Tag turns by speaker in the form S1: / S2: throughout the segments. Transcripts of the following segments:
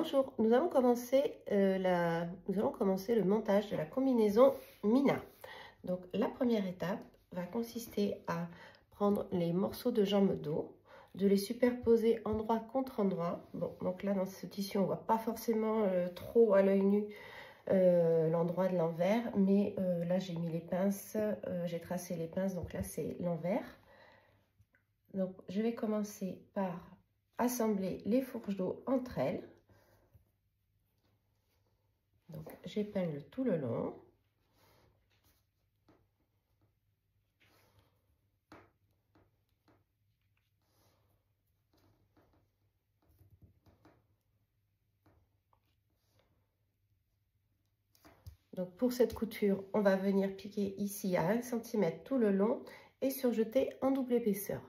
S1: Bonjour, nous allons commencer le montage de la combinaison Mina. Donc la première étape va consister à prendre les morceaux de jambe dos, de les superposer endroit contre endroit. Bon, donc là dans ce tissu on voit pas forcément trop à l'œil nu l'endroit de l'envers, mais là j'ai mis les pinces, j'ai tracé les pinces, donc là c'est l'envers. Donc je vais commencer par assembler les fourches dos entre elles. Donc j'épingle tout le long. Donc pour cette couture, on va venir piquer ici à 1 cm tout le long et surjeter en double épaisseur.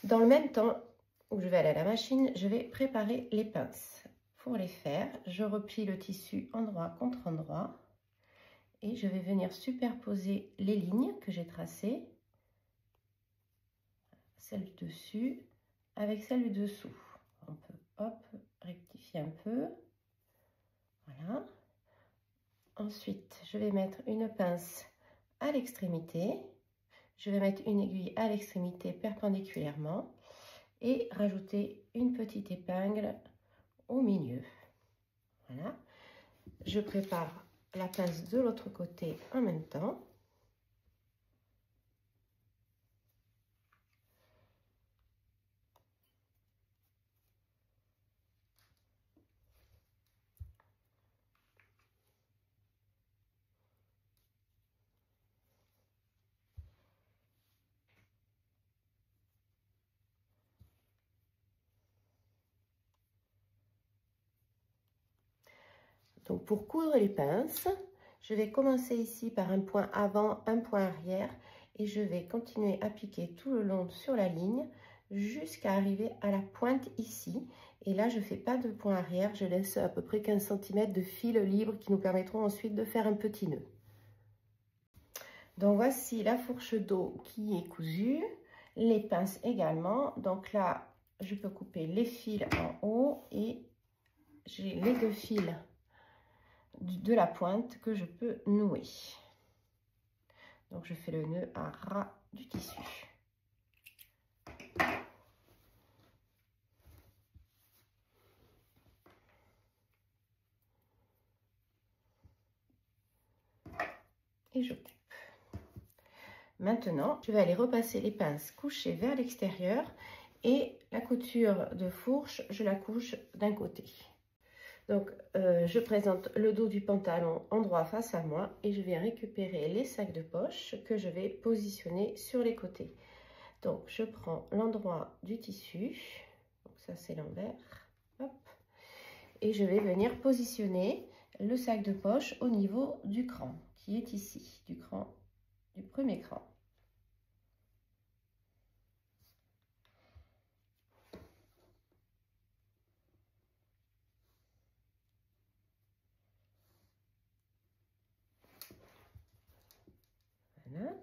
S1: Dans le même temps où je vais aller à la machine, je vais préparer les pinces. Pour les faire, je replie le tissu endroit contre endroit et je vais venir superposer les lignes que j'ai tracées, celle du dessus avec celle du dessous. On peut hop, rectifier un peu. Voilà. Ensuite, je vais mettre une pince à l'extrémité. Je vais mettre une aiguille à l'extrémité perpendiculairement et rajouter une petite épingle au milieu. Voilà. Je prépare la pince de l'autre côté en même temps. Donc pour coudre les pinces, je vais commencer ici par un point avant, un point arrière et je vais continuer à piquer tout le long sur la ligne jusqu'à arriver à la pointe ici. Et là, je ne fais pas de point arrière, je laisse à peu près 15 cm de fil libre qui nous permettront ensuite de faire un petit nœud. Donc voici la fourche dos qui est cousue, les pinces également. Donc là, je peux couper les fils en haut et j'ai les deux fils de la pointe que je peux nouer. Donc je fais le nœud à ras du tissu. Et je coupe. Maintenant, je vais aller repasser les pinces couchées vers l'extérieur et la couture de fourche, je la couche d'un côté. Donc, je présente le dos du pantalon endroit face à moi et je vais récupérer les sacs de poche que je vais positionner sur les côtés. Donc, je prends l'endroit du tissu, donc ça c'est l'envers, hop, et je vais venir positionner le sac de poche au niveau du cran qui est ici, du premier cran. Voilà.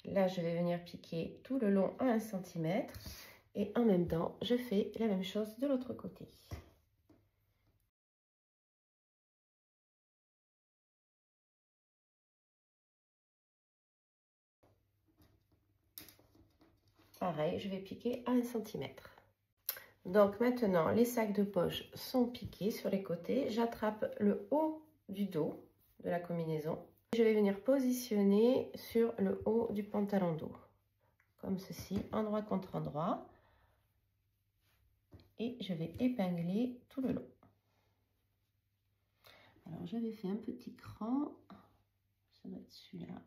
S1: Là, je vais venir piquer tout le long à 1 cm et en même temps, je fais la même chose de l'autre côté. Pareil, je vais piquer à 1 cm. Donc maintenant, les sacs de poche sont piqués sur les côtés. J'attrape le haut du dos de la combinaison. Je vais venir positionner sur le haut du pantalon dos, comme ceci, endroit contre endroit. Et je vais épingler tout le long. Alors j'avais fait un petit cran, ça doit être celui-là.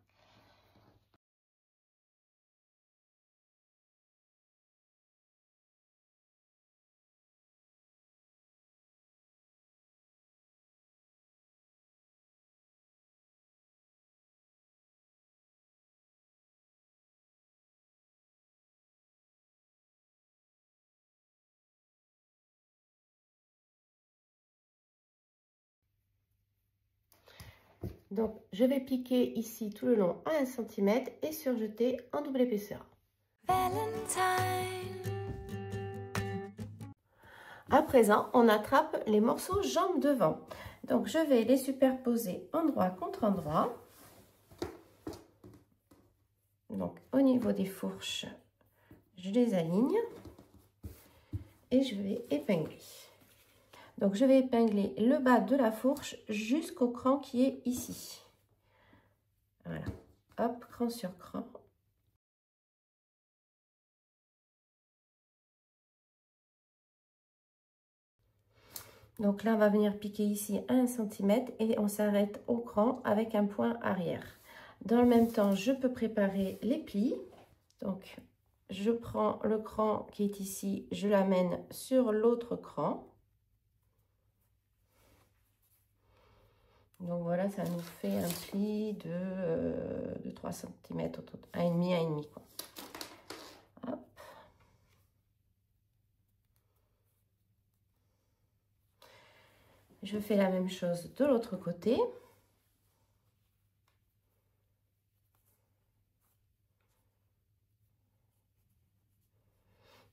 S1: Donc, je vais piquer ici tout le long à 1 cm et surjeter en double épaisseur. Valentine. À présent, on attrape les morceaux jambes devant. Donc, je vais les superposer endroit contre endroit. Donc, au niveau des fourches, je les aligne et je vais épingler. Donc, je vais épingler le bas de la fourche jusqu'au cran qui est ici. Voilà. Hop, cran sur cran. Donc là, on va venir piquer ici 1 cm et on s'arrête au cran avec un point arrière. Dans le même temps, je peux préparer les plis. Donc, je prends le cran qui est ici, je l'amène sur l'autre cran. Donc voilà, ça nous fait un pli de 3 cm, 1,5 quoi. Hop. Je fais la même chose de l'autre côté.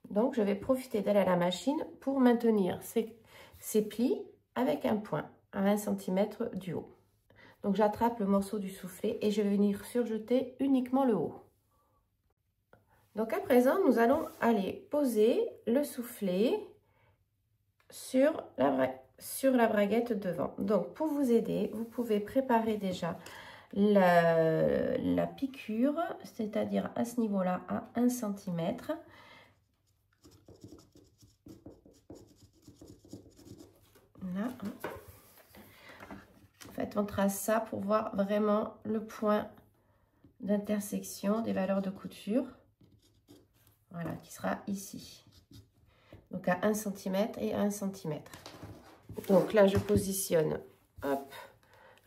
S1: Donc, je vais profiter d'aller à la machine pour maintenir ces plis avec un point à 1 cm du haut. Donc, j'attrape le morceau du soufflet et je vais venir surjeter uniquement le haut. Donc, à présent, nous allons aller poser le soufflet sur la braguette devant. Donc, pour vous aider, vous pouvez préparer déjà la piqûre, c'est-à-dire à ce niveau-là, à 1 cm. Là. En fait, on trace ça pour voir vraiment le point d'intersection des valeurs de couture. Voilà, qui sera ici. Donc à 1 cm et 1 cm. Donc là, je positionne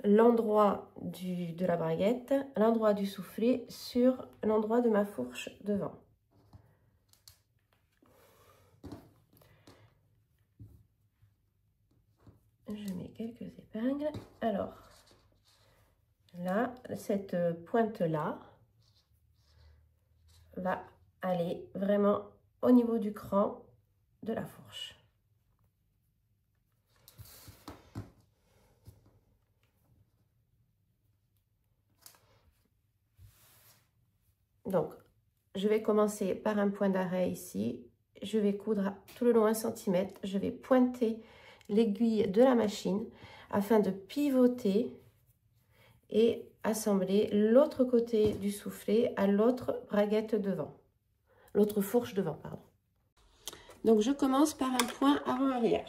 S1: l'endroit de la braguette, l'endroit du soufflet sur l'endroit de ma fourche devant. Je mets quelques épingles. Alors, là, cette pointe-là va aller vraiment au niveau du cran de la fourche. Donc, je vais commencer par un point d'arrêt ici. Je vais coudre tout le long 1 cm. Je vais pointer l'aiguille de la machine afin de pivoter et assembler l'autre côté du soufflet à l'autre braguette devant. L'autre fourche devant, pardon. Donc, je commence par un point avant-arrière.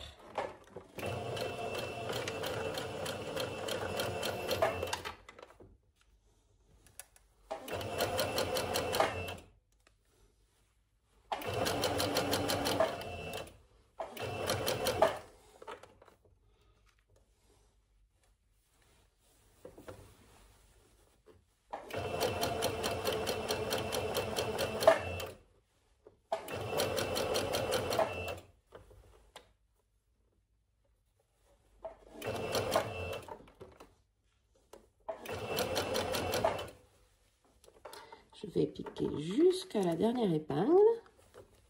S1: Je vais piquer jusqu'à la dernière épingle.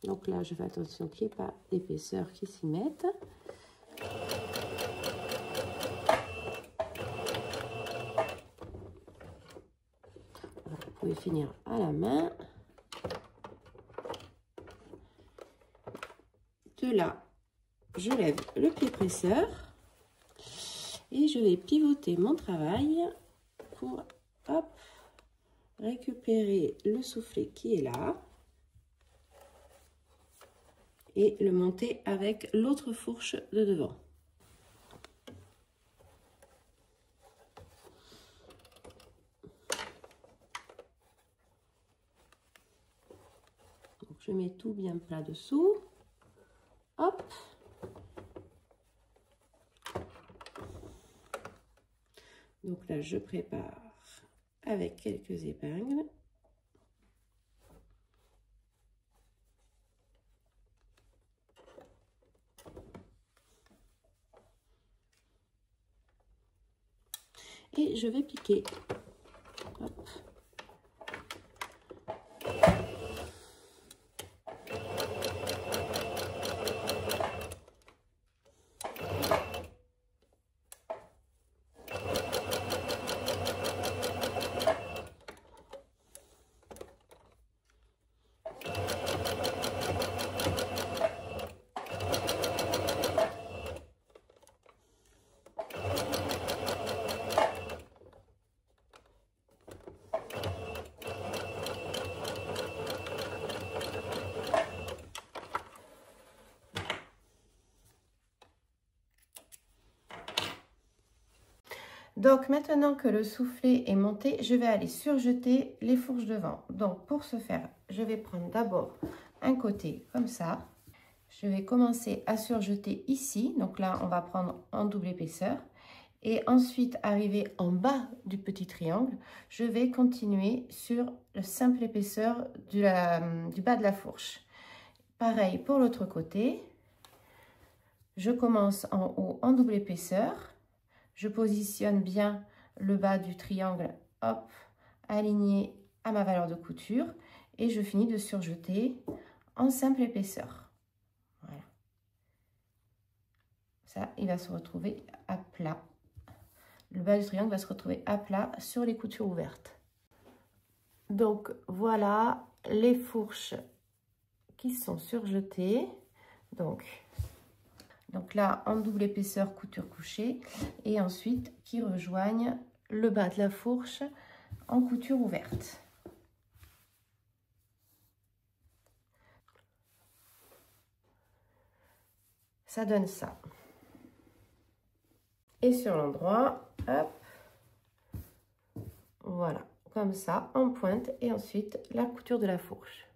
S1: Donc là, je fais attention qu'il n'y ait pas d'épaisseur qui s'y mette. Vous pouvez finir à la main. De là, je lève le pli presseur et je vais pivoter mon travail pour récupérer le soufflet qui est là et le monter avec l'autre fourche de devant. Donc, je mets tout bien plat dessous. Hop. Donc là, je prépare avec quelques épingles. Et je vais piquer. Hop. Donc maintenant que le soufflet est monté, je vais aller surjeter les fourches devant. Donc pour ce faire, je vais prendre d'abord un côté comme ça. Je vais commencer à surjeter ici. Donc là, on va prendre en double épaisseur. Et ensuite, arriver en bas du petit triangle, je vais continuer sur le simple épaisseur du bas de la fourche. Pareil pour l'autre côté. Je commence en haut en double épaisseur. Je positionne bien le bas du triangle, hop, aligné à ma valeur de couture. Et je finis de surjeter en simple épaisseur. Voilà. Ça, il va se retrouver à plat. Le bas du triangle va se retrouver à plat sur les coutures ouvertes. Donc voilà les fourches qui sont surjetées. Donc là en double épaisseur couture couchée et ensuite qui rejoignent le bas de la fourche en couture ouverte. Ça donne ça. Et sur l'endroit, hop, voilà, comme ça, en pointe, et ensuite la couture de la fourche.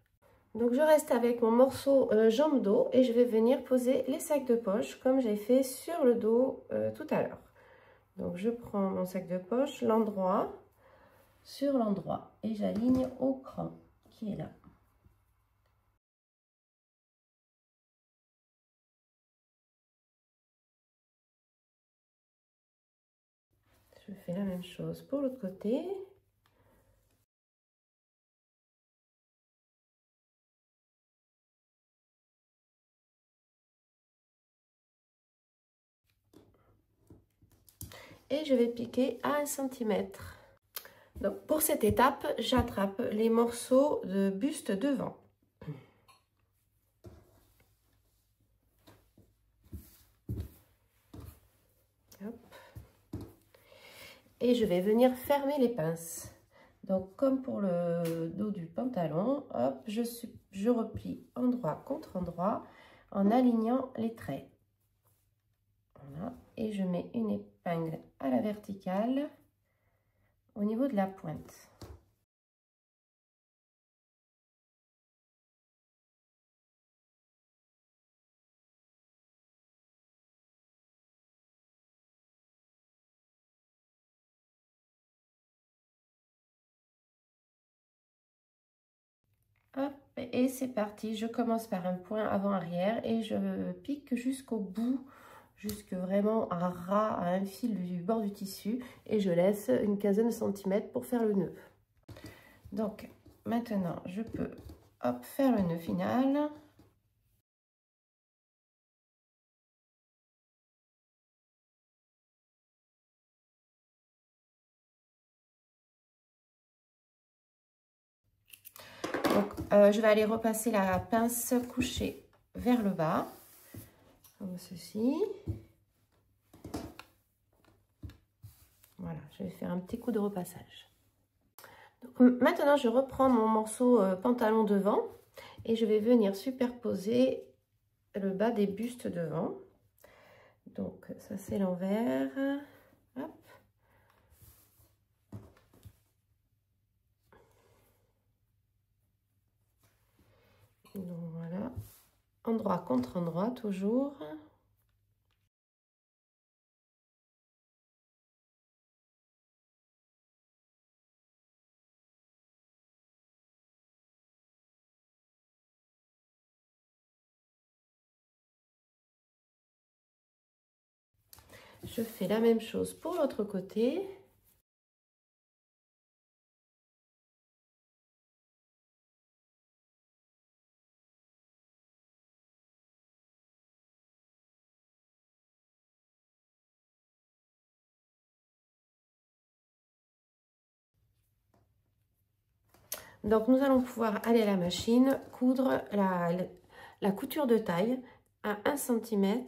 S1: Donc je reste avec mon morceau jambe dos et je vais venir poser les sacs de poche comme j'ai fait sur le dos tout à l'heure. Donc je prends mon sac de poche, l'endroit sur l'endroit et j'aligne au cran qui est là. Je fais la même chose pour l'autre côté. Et je vais piquer à 1 cm. Donc pour cette étape, j'attrape les morceaux de buste devant. Hop. Et je vais venir fermer les pinces. Donc comme pour le dos du pantalon, hop, je replie endroit contre endroit en alignant les traits. Voilà. Et je mets une épingle à la verticale au niveau de la pointe. Hop, et c'est parti. Je commence par un point avant-arrière et je pique jusqu'au bout, jusque vraiment à ras, à un fil du bord du tissu, et je laisse une quinzaine de centimètres pour faire le nœud. Donc maintenant je peux hop, faire le nœud final. Donc je vais aller repasser la pince couchée vers le bas, comme ceci. Voilà, je vais faire un petit coup de repassage. Donc, maintenant, je reprends mon morceau pantalon devant et je vais venir superposer le bas des bustes devant. Donc, ça c'est l'envers. Hop. Donc voilà, endroit contre endroit toujours. Je fais la même chose pour l'autre côté. Donc, nous allons pouvoir aller à la machine, coudre la couture de taille à 1 cm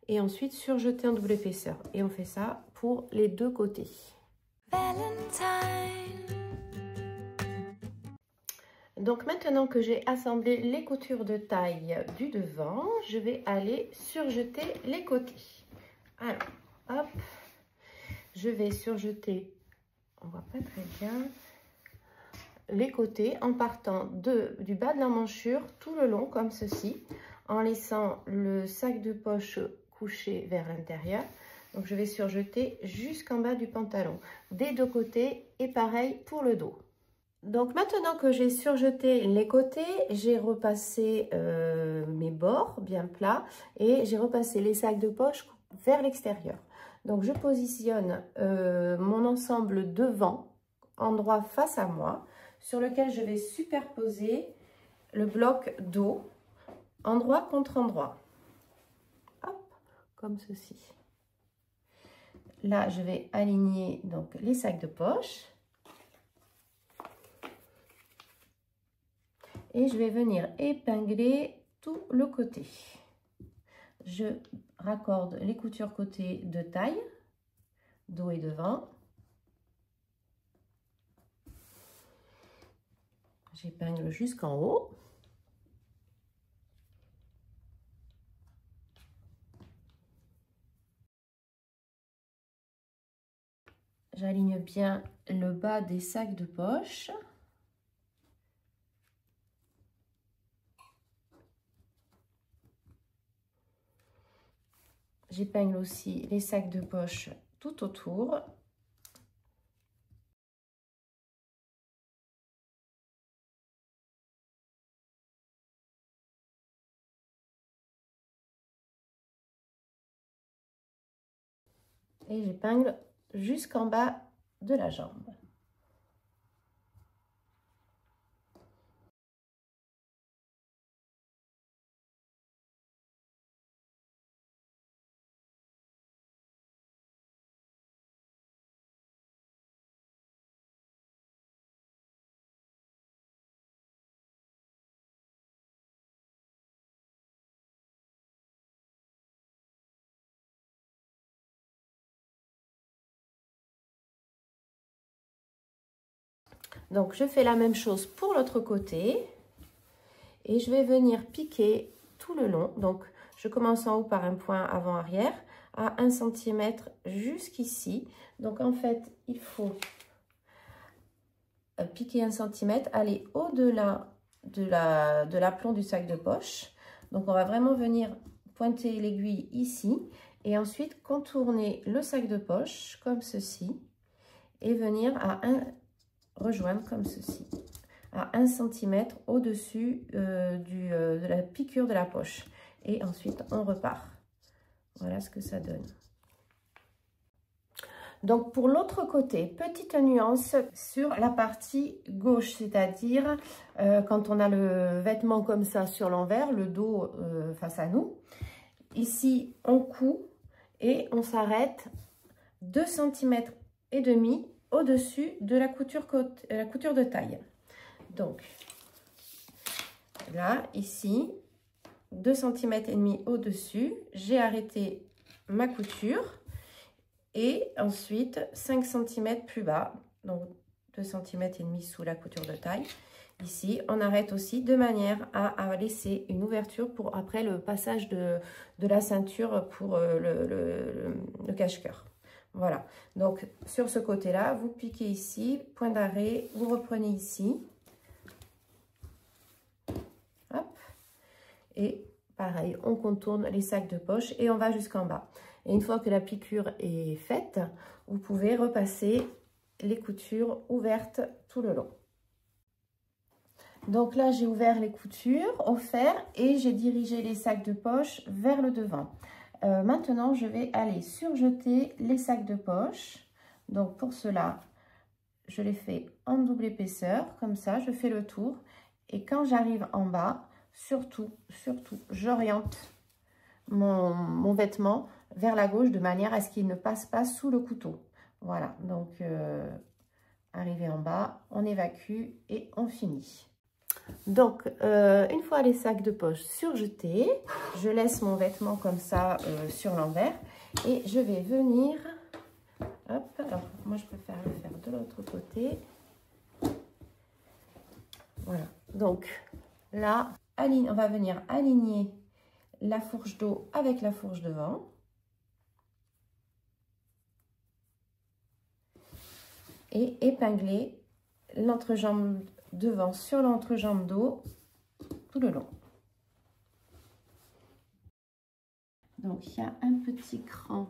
S1: et ensuite surjeter en double épaisseur. Et on fait ça pour les deux côtés. Donc, maintenant que j'ai assemblé les coutures de taille du devant, je vais aller surjeter les côtés. Alors, hop. je vais surjeter, on voit pas très bien, les côtés en partant du bas de l'emmanchure tout le long comme ceci, en laissant le sac de poche couché vers l'intérieur. Donc je vais surjeter jusqu'en bas du pantalon des deux côtés et pareil pour le dos. Donc maintenant que j'ai surjeté les côtés, j'ai repassé mes bords bien plats et j'ai repassé les sacs de poche vers l'extérieur. Donc je positionne mon ensemble devant, endroit face à moi, sur lequel je vais superposer le bloc dos, endroit contre endroit. Hop, comme ceci. Là, je vais aligner donc les sacs de poche. Et je vais venir épingler tout le côté. Je raccorde les coutures côté de taille, dos et devant. J'épingle jusqu'en haut. J'aligne bien le bas des sacs de poche. J'épingle aussi les sacs de poche tout autour. Et j'épingle jusqu'en bas de la jambe. Donc je fais la même chose pour l'autre côté et je vais venir piquer tout le long. Donc je commence en haut par un point avant-arrière à 1 cm jusqu'ici. Donc en fait il faut piquer 1 cm, aller au-delà de l'aplomb du sac de poche. Donc on va vraiment venir pointer l'aiguille ici et ensuite contourner le sac de poche comme ceci et venir rejoindre comme ceci, à 1 cm au-dessus de la piqûre de la poche. Et ensuite, on repart. Voilà ce que ça donne. Donc, pour l'autre côté, petite nuance sur la partie gauche, c'est-à-dire quand on a le vêtement comme ça sur l'envers, le dos face à nous. Ici, on coud et on s'arrête 2 cm et demi au-dessus de la couture de taille. Donc là, ici, 2 cm et demi au-dessus, j'ai arrêté ma couture et ensuite 5 cm plus bas, donc 2 cm et demi sous la couture de taille. Ici, on arrête aussi de manière à laisser une ouverture pour après le passage de la ceinture pour le cache-cœur. Voilà, donc sur ce côté-là, vous piquez ici, point d'arrêt, vous reprenez ici. Hop. Et pareil, on contourne les sacs de poche et on va jusqu'en bas. Et une fois que la piqûre est faite, vous pouvez repasser les coutures ouvertes tout le long. Donc là, j'ai ouvert les coutures au fer et j'ai dirigé les sacs de poche vers le devant. Maintenant, je vais aller surjeter les sacs de poche. Donc, pour cela, je les fais en double épaisseur, comme ça, je fais le tour. Et quand j'arrive en bas, surtout, j'oriente mon vêtement vers la gauche de manière à ce qu'il ne passe pas sous le couteau. Voilà, donc, arrivé en bas, on évacue et on finit. Donc, une fois les sacs de poche surjetés, je laisse mon vêtement comme ça sur l'envers et je vais venir, hop, alors moi je préfère le faire de l'autre côté. Voilà, donc là, on va venir aligner la fourche dos avec la fourche devant. et épingler l'entrejambe devant sur l'entrejambe dos tout le long. Donc il y a un petit cran.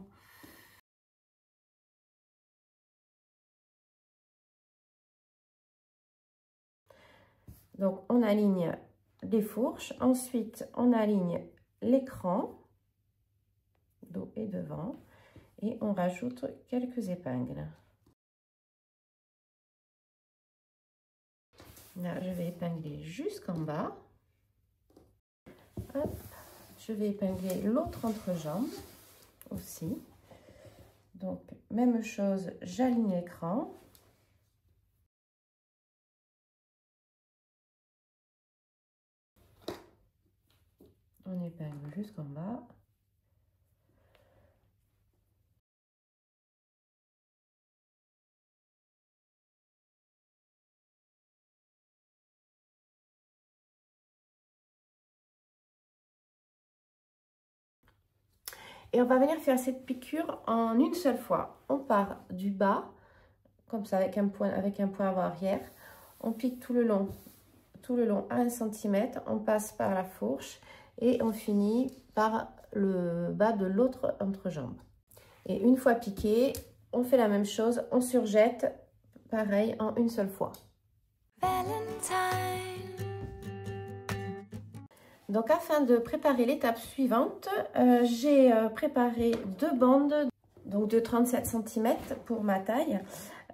S1: Donc on aligne les fourches, ensuite on aligne l'écran, dos et devant, et on rajoute quelques épingles. Là, je vais épingler jusqu'en bas. Hop. Je vais épingler l'autre entrejambe aussi. Donc, même chose, j'aligne l'écran. On épingle jusqu'en bas. Et on va venir faire cette piqûre en une seule fois. On part du bas, comme ça, avec un point avant arrière. On pique tout le long à 1 cm. On passe par la fourche et on finit par le bas de l'autre entrejambe. Et une fois piqué, on fait la même chose. On surjette, pareil, en une seule fois. Donc, afin de préparer l'étape suivante, j'ai préparé 2 bandes donc de 37 cm pour ma taille.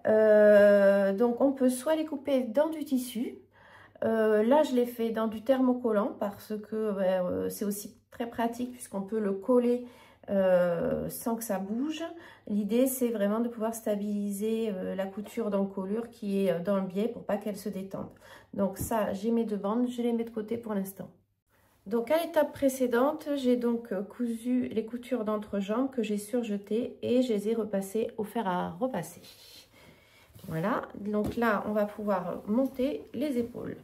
S1: Donc, on peut soit les couper dans du tissu. Là, je l'ai fait dans du thermocollant parce que c'est aussi très pratique puisqu'on peut le coller sans que ça bouge. L'idée, c'est vraiment de pouvoir stabiliser la couture d'encolure qui est dans le biais pour pas qu'elle se détende. Donc ça, j'ai mes 2 bandes, je les mets de côté pour l'instant. Donc, à l'étape précédente, j'ai donc cousu les coutures d'entrejambe que j'ai surjetées et je les ai repassées au fer à repasser. Voilà, donc là, on va pouvoir monter les épaules.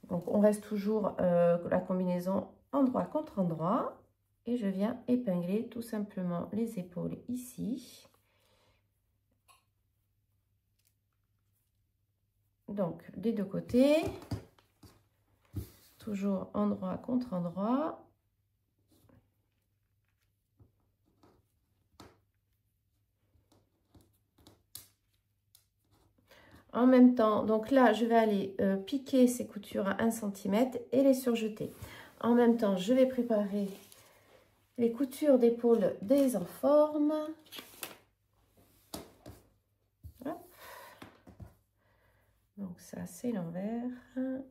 S1: Donc, on reste toujours la combinaison endroit contre endroit et je viens épingler tout simplement les épaules ici. Donc, des 2 côtés. Toujours endroit contre endroit. En même temps, donc là, je vais aller piquer ces coutures à 1 cm et les surjeter. En même temps, je vais préparer les coutures d'épaule des enformes. Donc ça, c'est l'envers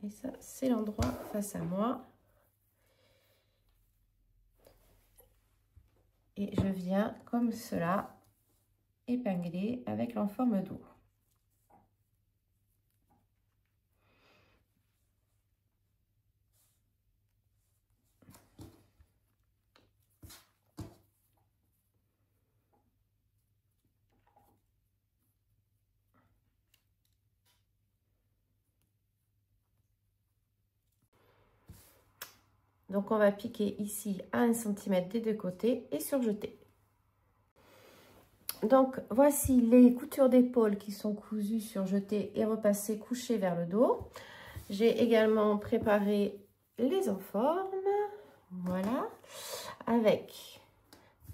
S1: et ça, c'est l'endroit face à moi. Et je viens comme cela épingler avec l'enforme dos. Donc, on va piquer ici à 1 cm des 2 côtés et surjeter. Donc, voici les coutures d'épaule qui sont cousues, surjetées et repassées, couchées vers le dos. J'ai également préparé les enformes, voilà, avec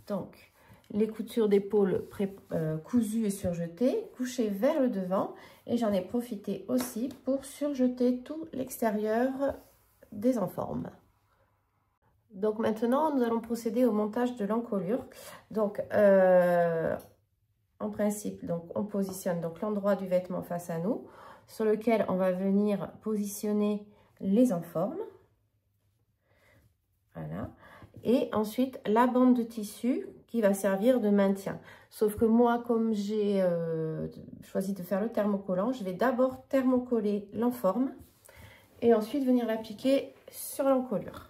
S1: donc les coutures d'épaule cousues et surjetées, couchées vers le devant. Et j'en ai profité aussi pour surjeter tout l'extérieur des enformes. Donc maintenant, nous allons procéder au montage de l'encolure. Donc, en principe, donc, on positionne donc l'endroit du vêtement face à nous, sur lequel on va venir positionner les enformes. Voilà. Et ensuite, la bande de tissu qui va servir de maintien. Sauf que moi, comme j'ai choisi de faire le thermocollant, je vais d'abord thermocoller l'enforme et ensuite venir l'appliquer sur l'encolure.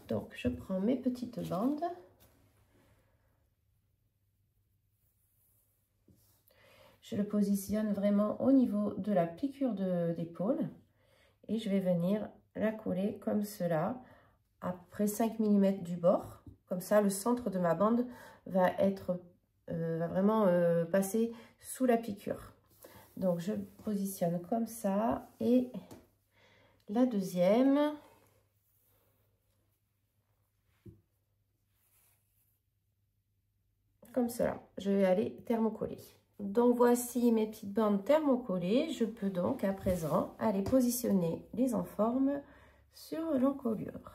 S1: Donc, je prends mes petites bandes. Je le positionne vraiment au niveau de la piqûre d'épaule. Et je vais venir la coller comme cela, à près 5 mm du bord. Comme ça, le centre de ma bande va être va vraiment passer sous la piqûre. Donc je positionne comme ça et la deuxième. Comme cela. Je vais aller thermocoller. Donc voici mes petites bandes thermocollées. Je peux donc à présent aller positionner les enformes sur l'encolure.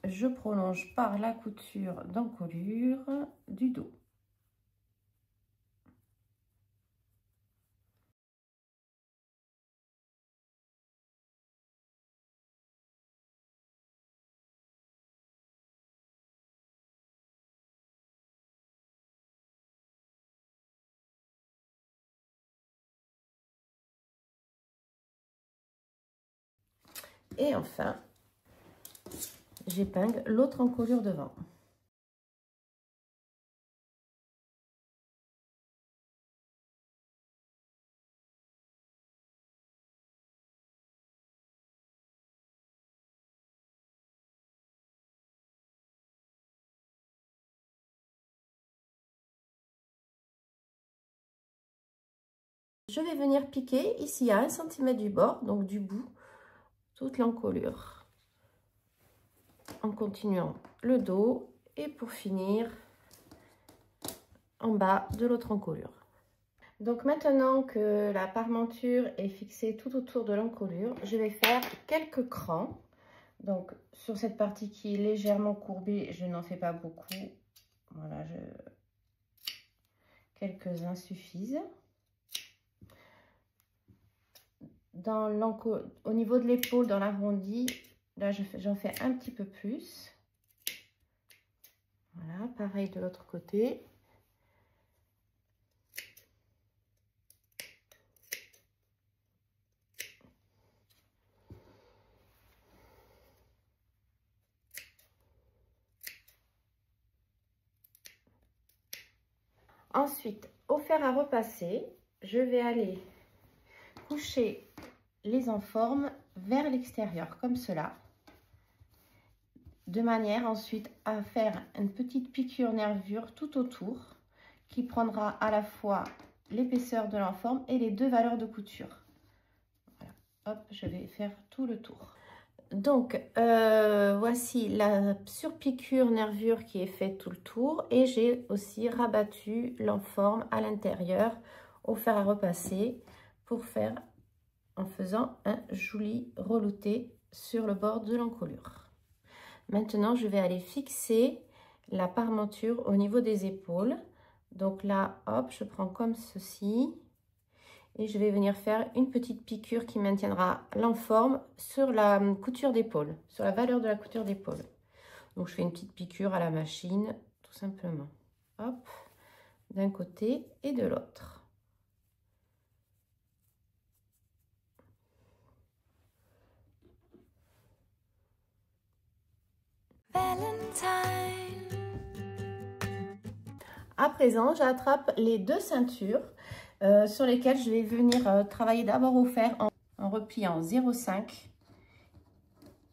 S1: Je prolonge par la couture d'encolure du dos. Et enfin, j'épingle l'autre encolure devant. Je vais venir piquer ici à 1 cm du bord, donc du bout, toute l'encolure. En continuant le dos et pour finir en bas de l'autre encolure. Donc maintenant que la parmenture est fixée tout autour de l'encolure, je vais faire quelques crans. Donc sur cette partie qui est légèrement courbée, je n'en fais pas beaucoup. Voilà, quelques-uns suffisent. Au niveau de l'épaule, dans l'arrondi, là j'en fais un petit peu plus. Voilà, pareil de l'autre côté. Ensuite, au fer à repasser, je vais aller coucher les enformes vers l'extérieur, comme cela. De manière ensuite à faire une petite piqûre nervure tout autour, qui prendra à la fois l'épaisseur de l'enforme et les deux valeurs de couture. Voilà. Hop, je vais faire tout le tour. Donc, voici la surpiqûre nervure qui est faite tout le tour. Et j'ai aussi rabattu l'enforme à l'intérieur au fer à repasser pour faire, en faisant un joli relouté sur le bord de l'encolure. Maintenant, je vais aller fixer la parmenture au niveau des épaules. Donc là, hop, je prends comme ceci. Et je vais venir faire une petite piqûre qui maintiendra l'enforme sur la couture d'épaule, sur la valeur de la couture d'épaule. Donc je fais une petite piqûre à la machine, tout simplement. Hop, d'un côté et de l'autre. À présent, j'attrape les deux ceintures sur lesquelles je vais venir travailler d'abord au fer en repliant 0,5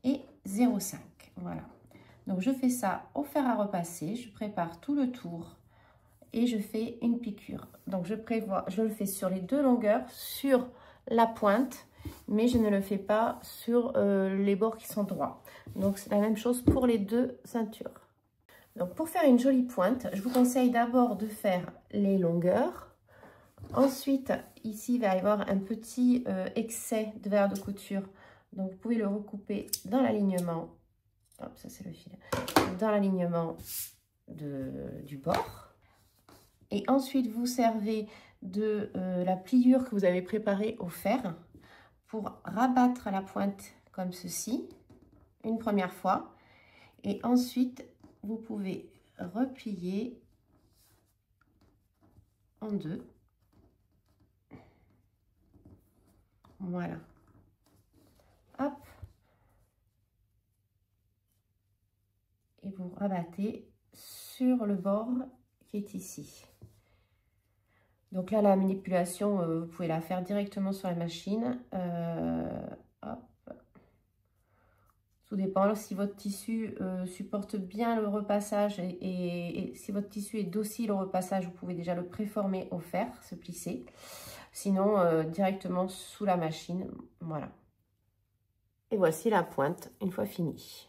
S1: et 0,5. Voilà. Donc je fais ça au fer à repasser, je prépare tout le tour et je fais une piqûre. Donc je le fais sur les deux longueurs, sur la pointe, mais je ne le fais pas sur les bords qui sont droits. Donc c'est la même chose pour les deux ceintures. Donc pour faire une jolie pointe, je vous conseille d'abord de faire les longueurs. Ensuite, ici, il va y avoir un petit excès de valeur de couture. Donc vous pouvez le recouper dans l'alignement. Hop, ça c'est le fil. Dans l'alignement du bord. Et ensuite, vous servez de la pliure que vous avez préparée au fer pour rabattre la pointe comme ceci, une première fois. Et ensuite, vous pouvez replier en deux. Voilà. Hop. Et vous rabattez sur le bord qui est ici. Donc là, la manipulation, vous pouvez la faire directement sur la machine. Hop. Tout dépend si votre tissu supporte bien le repassage et si votre tissu est docile au repassage, vous pouvez déjà le préformer au fer, se plisser. Sinon, directement sous la machine, voilà. Et voici la pointe une fois finie.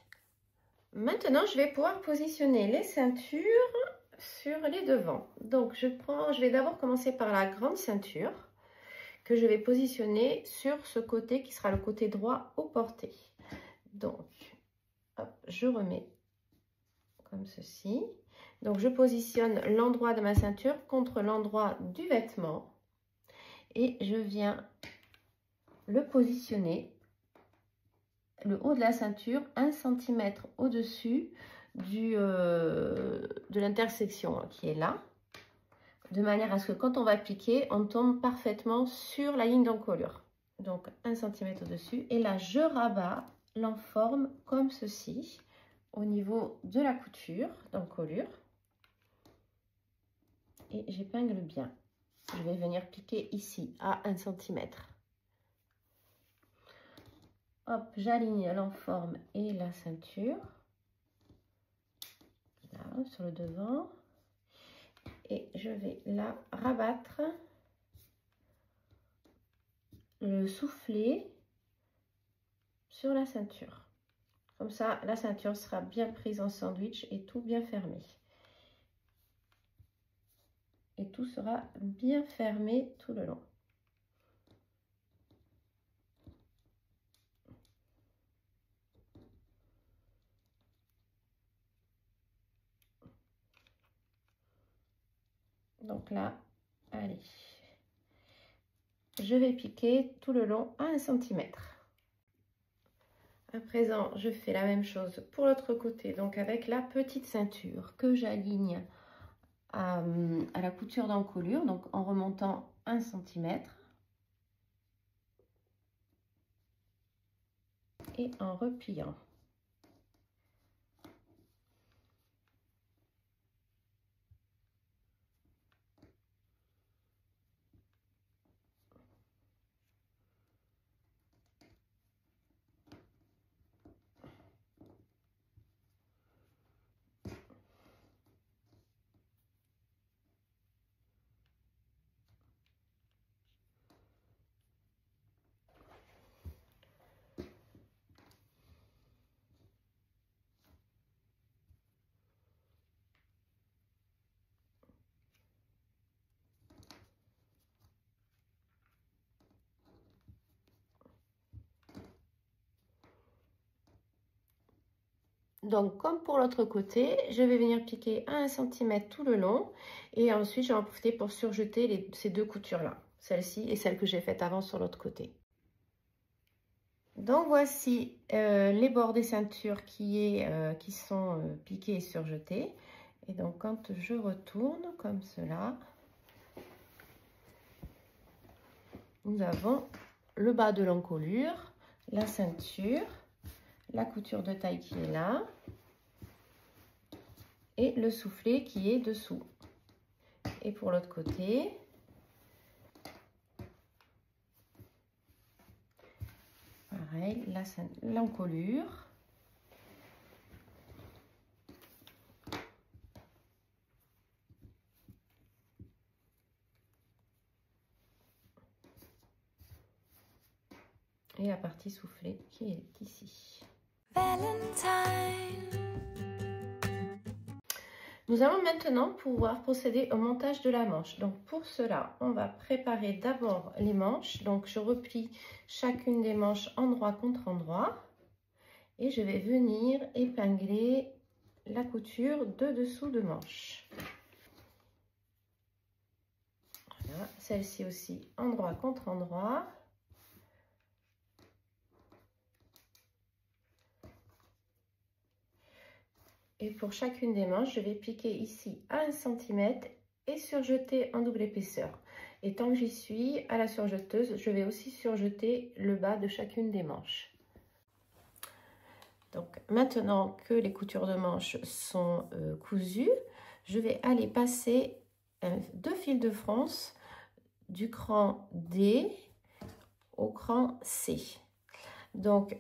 S1: Maintenant, je vais pouvoir positionner les ceintures sur les devants. Donc, je vais d'abord commencer par la grande ceinture que je vais positionner sur ce côté qui sera le côté droit au porté. Donc, hop, je remets comme ceci. Donc, je positionne l'endroit de ma ceinture contre l'endroit du vêtement et je viens le positionner, le haut de la ceinture, 1 cm au-dessus de l'intersection qui est là, de manière à ce que quand on va piquer, on tombe parfaitement sur la ligne d'encolure. Donc, 1 cm au-dessus. Et là, je rabats l'enforme comme ceci au niveau de la couture d'encolure et j'épingle bien. Je vais venir piquer ici à 1 cm. Hop, j'aligne l'enforme et la ceinture là sur le devant et je vais là rabattre le soufflet sur la ceinture. Comme ça, la ceinture sera bien prise en sandwich et tout bien fermé. Et tout sera bien fermé tout le long. Donc là, allez. Je vais piquer tout le long à 1 cm. À présent, je fais la même chose pour l'autre côté, donc avec la petite ceinture que j'aligne à la couture d'encolure, donc en remontant 1 cm et en repliant. Donc, comme pour l'autre côté, je vais venir piquer à 1 cm tout le long. Et ensuite, je vais en profiter pour surjeter ces deux coutures-là. Celle-ci et celle que j'ai faite avant sur l'autre côté. Donc, voici les bords des ceintures qui sont piqués et surjetés. Et donc, quand je retourne comme cela, nous avons le bas de l'encolure, la ceinture, la couture de taille qui est là et le soufflet qui est dessous. Et pour l'autre côté, pareil, l'encolure. Et la partie soufflée qui est ici. Valentine. Nous allons maintenant pouvoir procéder au montage de la manche. Donc pour cela, on va préparer d'abord les manches. Donc je replie chacune des manches endroit contre endroit. Et je vais venir épingler la couture de dessous de manche. Voilà, celle-ci aussi endroit contre endroit. Et pour chacune des manches, je vais piquer ici à 1 cm et surjeter en double épaisseur. Et tant que j'y suis, à la surjeteuse, je vais aussi surjeter le bas de chacune des manches. Donc maintenant que les coutures de manches sont cousues, je vais aller passer 2 fils de France du cran D au cran C. Donc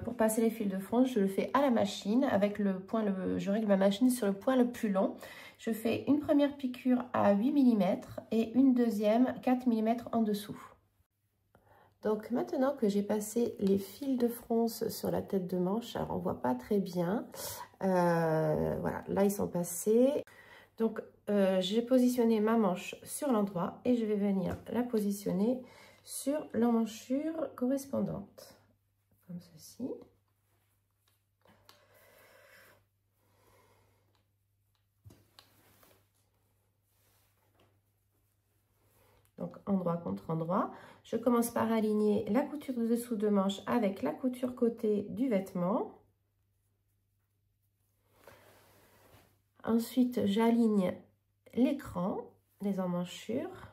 S1: pour passer les fils de France, je le fais à la machine avec le point, je règle ma machine sur le point le plus long. Je fais une première piqûre à 8 mm et une deuxième 4 mm en dessous. Donc maintenant que j'ai passé les fils de France sur la tête de manche, alors on voit pas très bien, voilà, là ils sont passés. Donc j'ai positionné ma manche sur l'endroit et je vais venir la positionner sur l'emmanchure correspondante, comme ceci. Donc endroit contre endroit. Je commence par aligner la couture de dessous de manche avec la couture côté du vêtement. Ensuite, j'aligne l'écran, les emmanchures.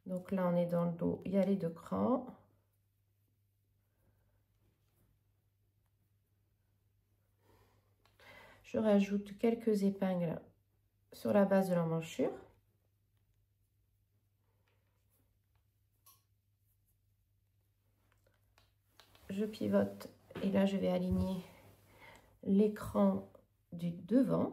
S1: Donc là, on est dans le dos, il y a les 2 crans. Je rajoute quelques épingles sur la base de l'emmanchure. Je pivote et là, je vais aligner l'écran du devant.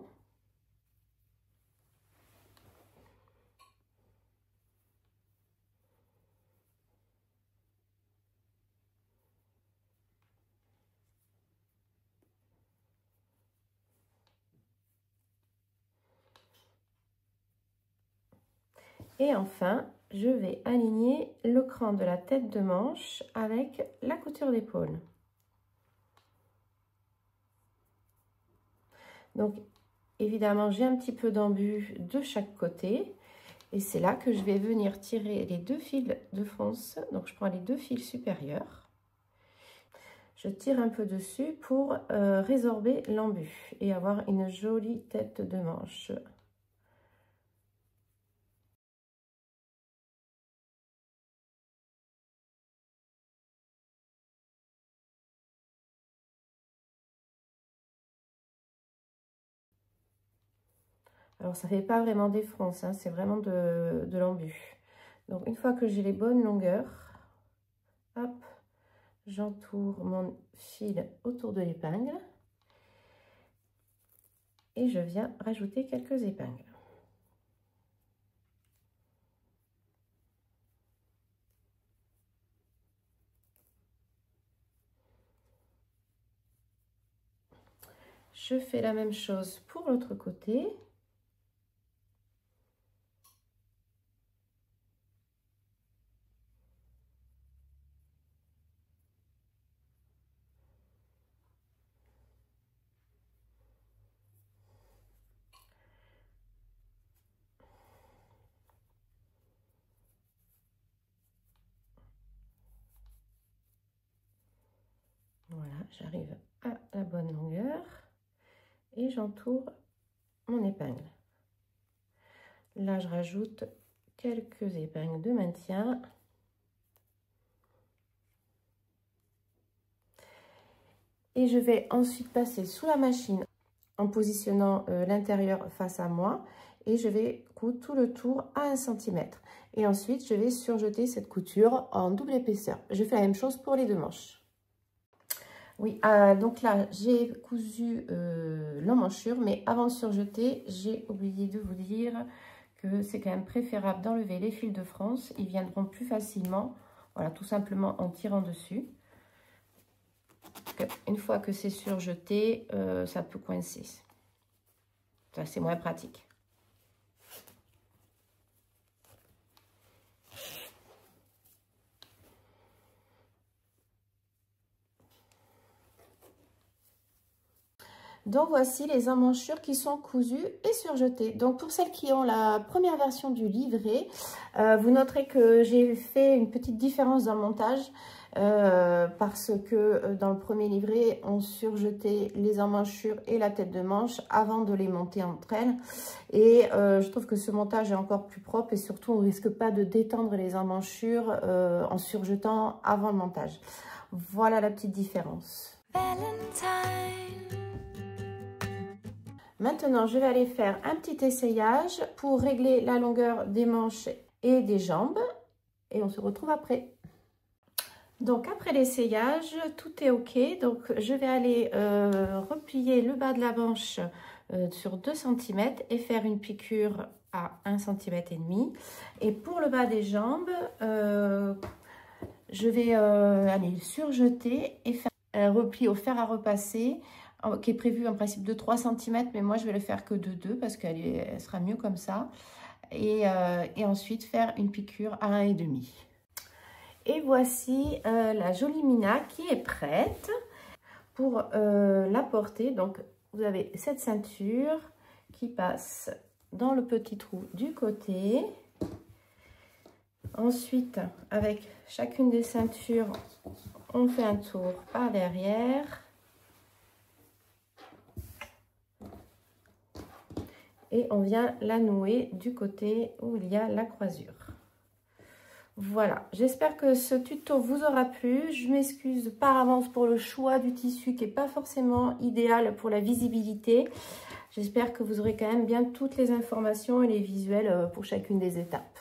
S1: Et enfin, je vais aligner le cran de la tête de manche avec la couture d'épaule. Donc, évidemment, j'ai un petit peu d'embut de chaque côté. Et c'est là que je vais venir tirer les 2 fils de France. Donc, je prends les 2 fils supérieurs. Je tire un peu dessus pour résorber l'embut et avoir une jolie tête de manche. Alors, ça ne fait pas vraiment des fronces, hein, c'est vraiment de l'embut. Donc, une fois que j'ai les bonnes longueurs, hop, j'entoure mon fil autour de l'épingle et je viens rajouter quelques épingles. Je fais la même chose pour l'autre côté. Voilà, j'arrive à la bonne longueur et j'entoure mon épingle. Là, je rajoute quelques épingles de maintien. Et je vais ensuite passer sous la machine en positionnant l'intérieur face à moi. Et je vais coudre tout le tour à 1 cm. Et ensuite, je vais surjeter cette couture en double épaisseur. Je fais la même chose pour les 2 manches. Oui, donc là, j'ai cousu l'emmanchure. Mais avant de surjeter, j'ai oublié de vous dire que c'est quand même préférable d'enlever les fils de France. Ils viendront plus facilement, voilà, tout simplement en tirant dessus. Une fois que c'est surjeté, ça peut coincer. Ça, c'est moins pratique. Donc voici les emmanchures qui sont cousues et surjetées. Donc pour celles qui ont la première version du livret, vous noterez que j'ai fait une petite différence dans le montage. parce que dans le premier livret, on surjetait les emmanchures et la tête de manche avant de les monter entre elles. Et je trouve que ce montage est encore plus propre et surtout, on ne risque pas de détendre les emmanchures en surjetant avant le montage. Voilà la petite différence. Maintenant, je vais aller faire un petit essayage pour régler la longueur des manches et des jambes. Et on se retrouve après. Donc, après l'essayage, tout est OK. Donc, je vais aller replier le bas de la manche sur 2 cm et faire une piqûre à 1,5 cm. Et pour le bas des jambes, je vais aller surjeter et faire un repli au fer à repasser qui est prévu en principe de 3 cm, mais moi je vais le faire que de 2 parce qu'elle sera mieux comme ça. Et ensuite faire une piqûre à 1,5. Et voici la jolie Mina qui est prête pour la porter. Donc vous avez cette ceinture qui passe dans le petit trou du côté. Ensuite, avec chacune des ceintures, on fait un tour par derrière. Et on vient la nouer du côté où il y a la croisure. Voilà, j'espère que ce tuto vous aura plu. Je m'excuse par avance pour le choix du tissu qui n'est pas forcément idéal pour la visibilité. J'espère que vous aurez quand même bien toutes les informations et les visuels pour chacune des étapes.